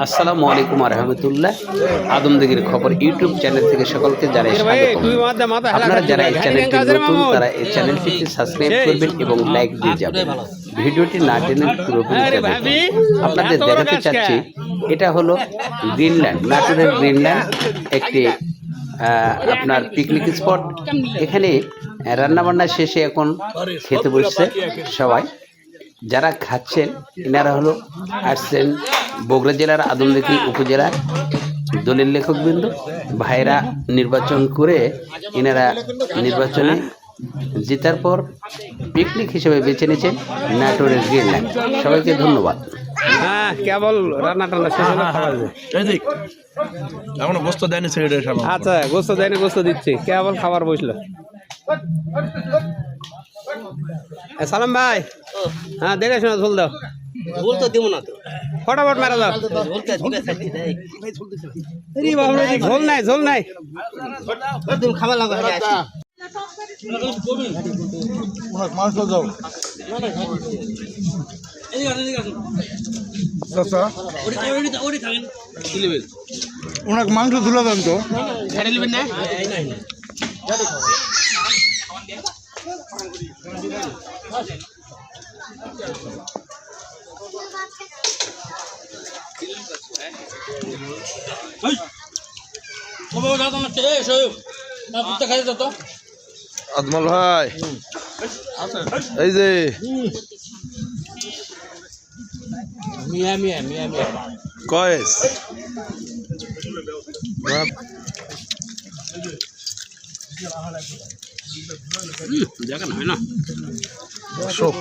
আসসালামু আলাইকুম রহমতুল্লাহ। আদমদিগির খবর ইউটিউব চ্যানেল থেকে সকলকে জানাই স্বাগত। আপনারা যারা এই চ্যানেলটি নতুন তারা এই চ্যানেলটিকে সাবস্ক্রাইব করবেন এবং লাইক দিয়ে যাবেন। ভিডিওটি না টেনে পুরোপুরি দেখবেন। আপনাদের দেখাতে চাচ্ছি এটা হলো গ্রিনল্যান্ড, নাটোরের গ্রিনল্যান্ড একটি আপনার পিকনিক স্পট। এখানে রান্নাবান্না শেষে এখন খেতে বসছে সবাই। যারা খাচ্ছেন এনারা হলো আসছেন বগুড়া জেলার আদমদিঘি উপজেলার দলিল লেখকবৃন্দ ভাইরা নির্বাচন করে এনারা নির্বাচনে জেতার পর পিকনিক হিসেবে বেছে নিয়েছেন নাটোরের গ্রিনল্যান্ড। সবাইকে ধন্যবাদ। হ্যাঁ, কেবল রান্না টান্না শেষ হলো, খাবার এখনো গোস্ত দেয়নি ছেড়ে। আচ্ছা, গোস্ত দেয়নি, গোস্ত দিচ্ছি, কেবল খাবার বসলো। সালাম ভাই, হ্যাঁ দেখে শোনা ঝোল দাও। ঝোল তো দেবো না তো, ফটাফট মারা দাও। ঝোল নাই, ঝোল নাই, খাবার লাগবে। ওনাকে মাংস তুলে দেন তো। আজমল ভাই, এই যে মিয়া মিয়া মিয়া মিয়া কয়েস দেখা না হয় না শোক।